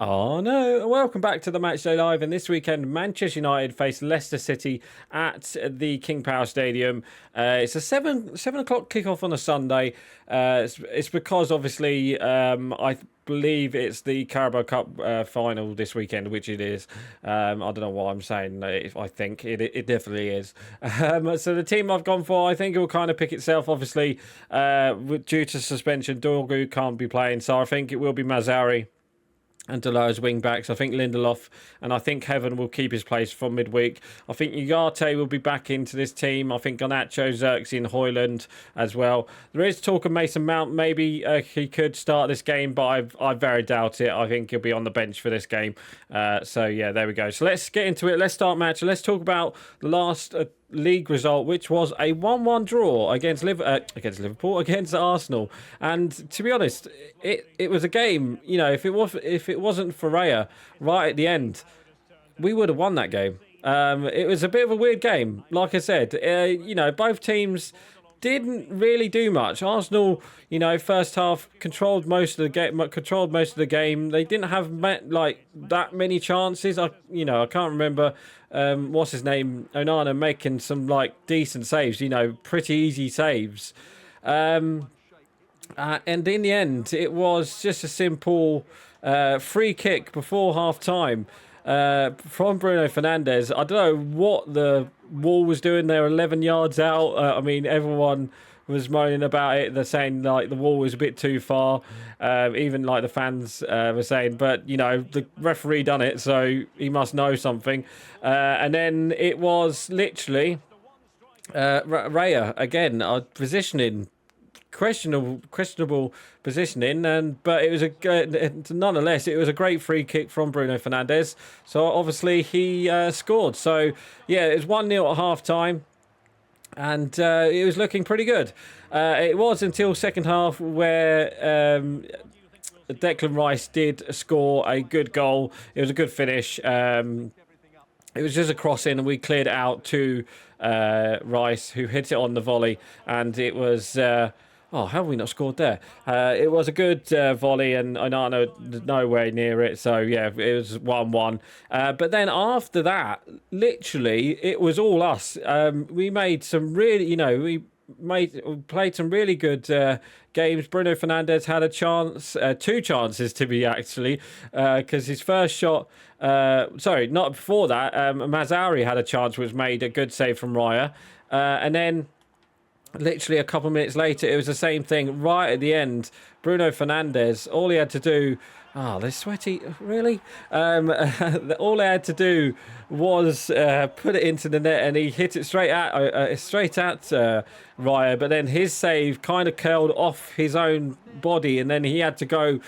Oh no, welcome back to the Matchday Live. And this weekend, Manchester United face Leicester City at the King Power Stadium. It's a seven o'clock kickoff on a Sunday. It's because obviously I believe it's the Carabao Cup final this weekend, which it is. I don't know why I'm saying I think it definitely is. So the team I've gone for, I think it will kind of pick itself. Obviously, due to suspension, Dorgu can't be playing, so I think it will be Mazzari and Deleu's wing backs. I think Lindelof and I think Heaven will keep his place from midweek. I think Ugarte will be back into this team. I think Garnacho, Xerxes and Højlund as well. There is talk of Mason Mount. Maybe he could start this game, but I very doubt it. I think he'll be on the bench for this game. So yeah, there we go. So let's get into it. Let's start match. Let's talk about the last league result, which was a 1-1 draw against Liverpool, against Arsenal. And to be honest, it was a game, you know, if it wasn't for Raya right at the end, we would have won that game. It was a bit of a weird game, like I said. You know, both teams didn't really do much. Arsenal, you know, first half controlled most of the game. They didn't have like that many chances. I can't remember what's his name, Onana, making some like decent saves. You know, pretty easy saves. And in the end, it was just a simple free kick before half time from Bruno Fernandes. I don't know what the wall was doing there 11 yards out. I mean, everyone was moaning about it. They're saying like the wall was a bit too far. Even like the fans were saying, but you know, the referee done it, so he must know something. And then it was literally Raya again, positioning. Questionable positioning, but it was nonetheless it was a great free kick from Bruno Fernandes. So obviously he scored. So yeah, it was 1-0 at half time, and it was looking pretty good. It was until second half where Declan Rice did score a good goal. It was a good finish. It was just a cross in, and we cleared it out to Rice, who hit it on the volley, and it was. Oh, how have we not scored there? It was a good volley, and Onana nowhere near it. So, yeah, it was 1-1. But then after that, literally, it was all us. We made some really, you know, we played some really good games. Bruno Fernandes had a chance, two chances to be actually, because his first shot, sorry, not before that, Mazzari had a chance which made a good save from Raya. And then literally a couple of minutes later, it was the same thing right at the end. Bruno Fernandes, all he had to do... Oh, they're sweaty, really? All he had to do was put it into the net, and he hit it straight at Raya. But then his save kind of curled off his own body, and then he had to,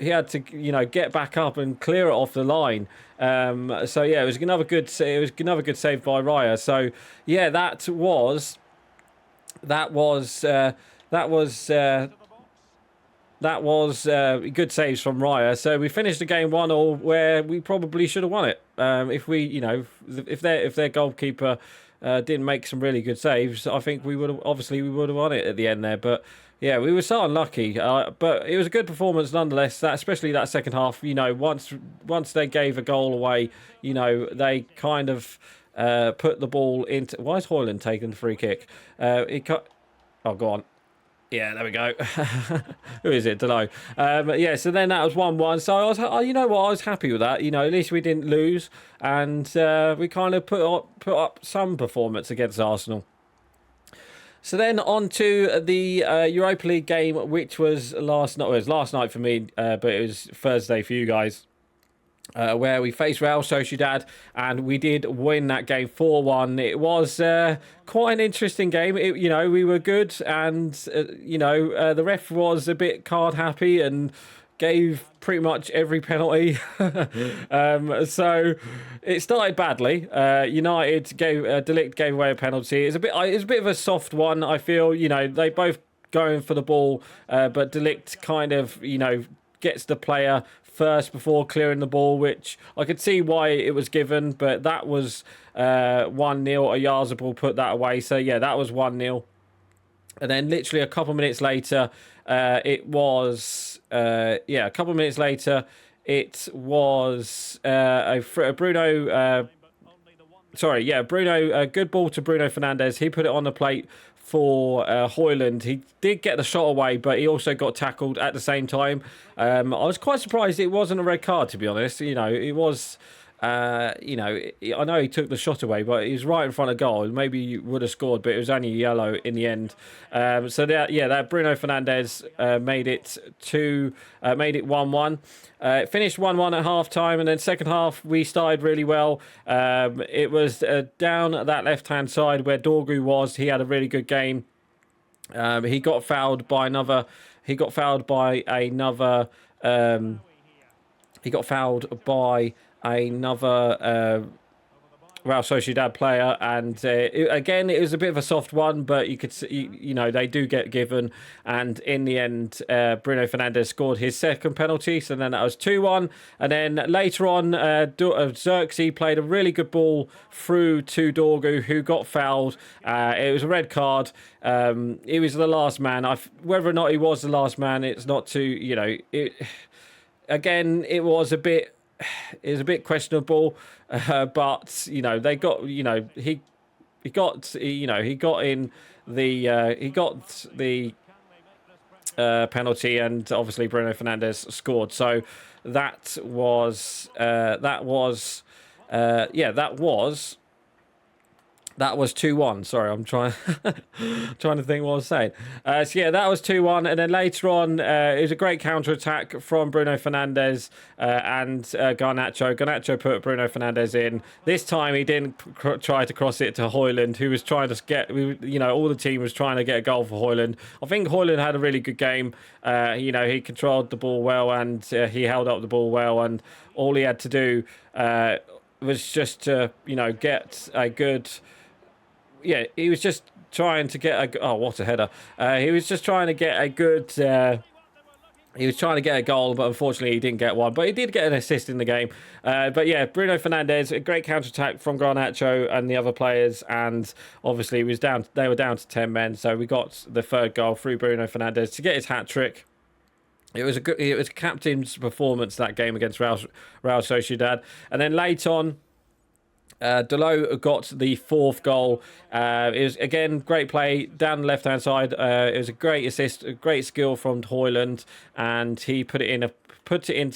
you know, get back up and clear it off the line. So yeah, it was another good save by Raya. So yeah, that was good saves from Raya. So we finished the game 1-1, where we probably should have won it. If we, you know, if their goalkeeper didn't make some really good saves, I think we would have won it at the end there. But yeah, we were so unlucky. But it was a good performance nonetheless. That, especially that second half. You know, once they gave a goal away, you know, they kind of put the ball into. Why is Højlund taking the free kick? Oh, go on. Yeah, there we go. Who is it? Don't know. Yeah, so then that was 1-1. So I was, you know what, I was happy with that. You know, at least we didn't lose, and we kind of put up some performance against Arsenal. So then on to the Europa League game, which was last night. Well, it was last night for me, but it was Thursday for you guys. Where we faced Real Sociedad, and we did win that game 4-1. It was quite an interesting game. You know, we were good, and you know, the ref was a bit card happy and gave pretty much every penalty. So it started badly. United Delict gave away a penalty. It's a bit of a soft one, I feel. You know, they both going for the ball, but Delict kind of, you know, gets the player first before clearing the ball, which I could see why it was given, but that was 1-0. Oyarzabal put that away, so yeah, that was 1-0. And then literally a couple of minutes later, it was a Bruno. Sorry, yeah, Bruno. A good ball to Bruno Fernandes. He put it on the plate for Højlund. He did get the shot away, but he also got tackled at the same time. I was quite surprised it wasn't a red card, to be honest. You know, it was. I know he took the shot away, but he was right in front of goal. Maybe he would have scored, but it was only yellow in the end. That Bruno Fernandes made it 1-1. It finished 1-1 at half time, and then second half we started really well. It was down at that left hand side where Dorgu was. He had a really good game. He got fouled by another. He got fouled by another. Real Sociedad player, and again it was a bit of a soft one, but you could see, they do get given, and in the end Bruno Fernandes scored his second penalty, so then that was 2-1, and then later on Xerxes played a really good ball through to Dorgu, who got fouled. It was a red card. He was the last man. Whether or not he was the last man, it's not too, again it was a bit questionable, but they got he got in the penalty, and obviously Bruno Fernandes scored. So that was 2-1. Sorry, I'm trying to think what I was saying. That was 2-1, and then later on, it was a great counter attack from Bruno Fernandes and Garnacho. Garnacho put Bruno Fernandes in. This time, he didn't try to cross it to Højlund, who was trying to get. All the team was trying to get a goal for Højlund. I think Højlund had a really good game. He controlled the ball well, and he held up the ball well, and all he had to do was just to get a good. Yeah, he was just trying to get a... Oh, what a header. He was just trying to get a good... he was trying to get a goal, but unfortunately he didn't get one. But he did get an assist in the game. Bruno Fernandes, a great counter-attack from Garnacho and the other players. And obviously they were down to 10 men. So we got the third goal through Bruno Fernandes to get his hat-trick. It was a captain's performance, that game against Real Sociedad. And then late on... Delot got the fourth goal. It was, again, great play down the left-hand side. It was a great assist, a great skill from Højlund, and he put it into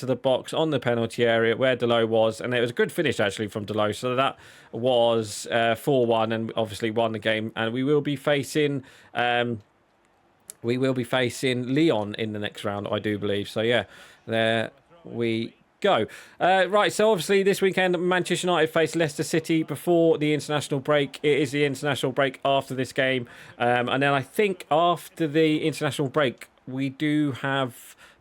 the box on the penalty area where Delot was, and it was a good finish, actually, from Delot. So that was 4-1, and obviously won the game. And we will be facing... Lyon in the next round, I do believe. So, yeah, there we go. Right, so obviously this weekend Manchester United face Leicester City before the international break. It is the international break after this game, and then I think after the international break we do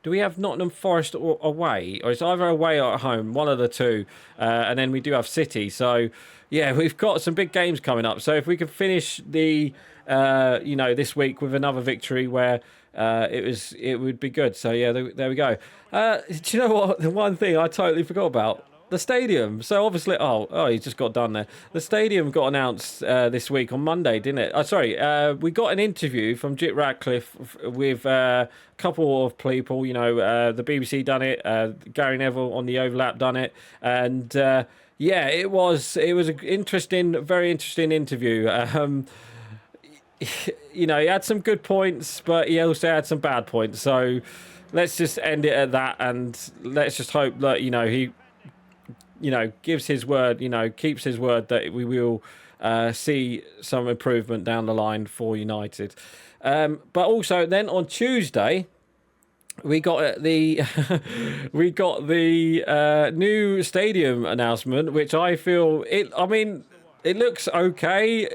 we have Nottingham Forest away, or it's either away or at home, one of the two, and then we do have City. So yeah, we've got some big games coming up, so if we can finish the this week with another victory where it would be good. So yeah, there we go. Do you know what? The one thing I totally forgot about, the stadium. So obviously, he just got done there. The stadium got announced this week on Monday, didn't it? We got an interview from Jit Ratcliffe with a couple of people. The BBC done it. Gary Neville on the Overlap done it, and it was an very interesting interview. He had some good points, but he also had some bad points. So let's just end it at that, and let's just hope that he gives his word, keeps his word that we will see some improvement down the line for United. But also then on Tuesday, we got the new stadium announcement, which I feel it looks okay,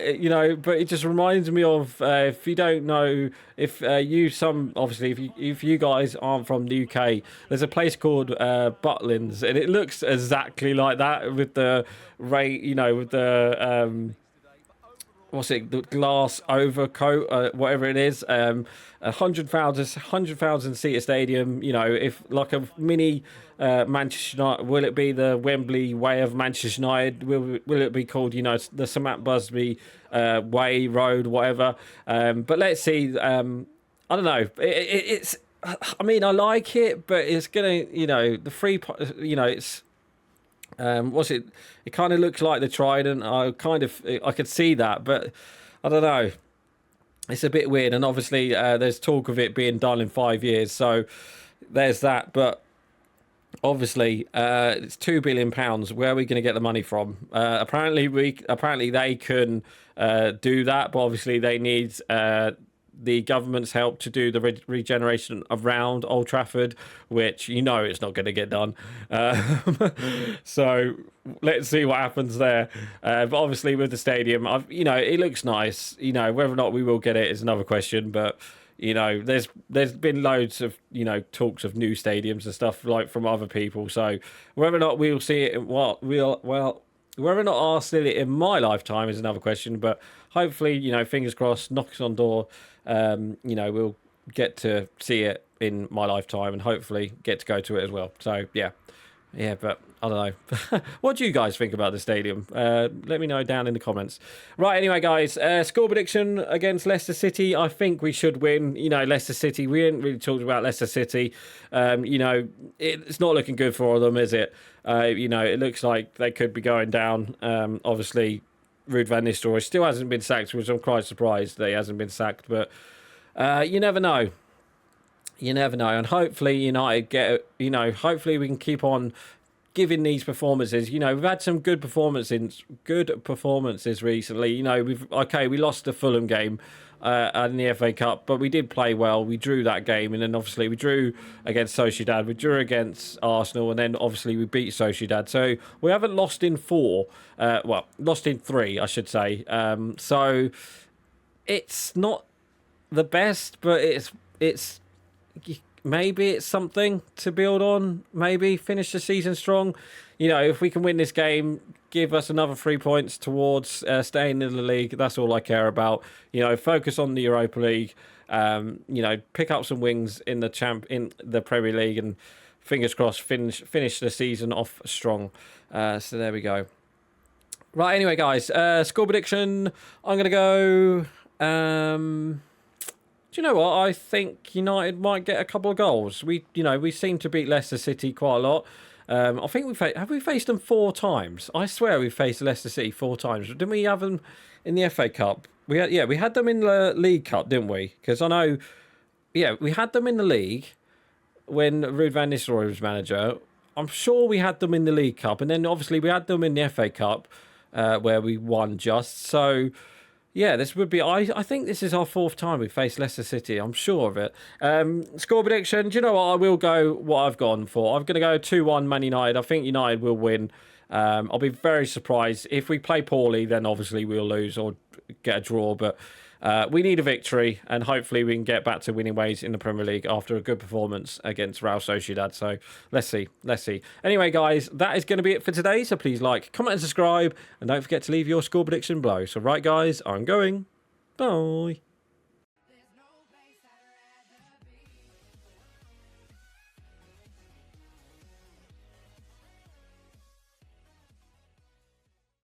but it just reminds me of, if you don't know, if you guys aren't from the UK, there's a place called Butlins, and it looks exactly like that with the with the the glass overcoat, whatever it is. 100,000 seater stadium. If like a mini Manchester United, will it be the Wembley way of Manchester United? Will it be called the Sir Matt Busby way, road, whatever? But let's see. I don't know. I mean, I like it, but it's gonna, the free, it's what's it? It kind of looks like the Trident. I could see that, but I don't know. It's a bit weird, and obviously there's talk of it being done in 5 years, so there's that. But obviously it's £2 billion. Where are we going to get the money from? Apparently they can do that, but obviously they need the government's help to do the regeneration around Old Trafford, which it's not going to get done. So let's see what happens there. But obviously with the stadium, it looks nice. Whether or not we will get it is another question. But there's been loads of talks of new stadiums and stuff like from other people. So whether or not we'll see it, whether or not I'll see it in my lifetime is another question. But hopefully, fingers crossed, knocks on door. We'll get to see it in my lifetime and hopefully get to go to it as well. So yeah, but I don't know. What do you guys think about the stadium? Let me know down in the comments. Right, anyway, guys, score prediction against Leicester City. I think we should win. Leicester City, we ain't really talked about Leicester City. It's not looking good for them, is it? It looks like they could be going down. Obviously, Ruud van Nistelrooy still hasn't been sacked, which I'm quite surprised that he hasn't been sacked. But you never know. You never know. And hopefully United hopefully we can keep on giving these performances. We've had some good performances recently. We lost the Fulham game in the FA Cup, but we did play well. We drew that game, and then obviously we drew against Sociedad, we drew against Arsenal, and then obviously we beat Sociedad. So we haven't lost in lost in 3, I should say. So it's not the best, but it's maybe it's something to build on. Maybe finish the season strong. If we can win this game, give us another 3 points towards staying in the league. That's all I care about. Focus on the Europa League. Pick up some wins in the Premier League, and fingers crossed, finish the season off strong. So there we go. Right, anyway, guys, score prediction. I'm gonna go. Do you know what? I think United might get a couple of goals. We seem to beat Leicester City quite a lot. I think have we faced them 4 times? I swear we faced Leicester City 4 times. Didn't we have them in the FA Cup? We had them in the League Cup, didn't we? Because I know, we had them in the league when Ruud van Nistelrooy was manager. I'm sure we had them in the League Cup, and then obviously we had them in the FA Cup where we won just. So yeah, this would be. I think this is our 4th time we faced Leicester City. I'm sure of it. Score prediction. Do you know what? I will go what I've gone for. I'm going to go 2-1 Man United. I think United will win. I'll be very surprised if we play poorly. Then obviously we'll lose or get a draw. But we need a victory, and hopefully we can get back to winning ways in the Premier League after a good performance against Real Sociedad. So let's see. Anyway, guys, that is going to be it for today. So please like, comment, and subscribe, and don't forget to leave your score prediction below. So right, guys, I'm going. Bye.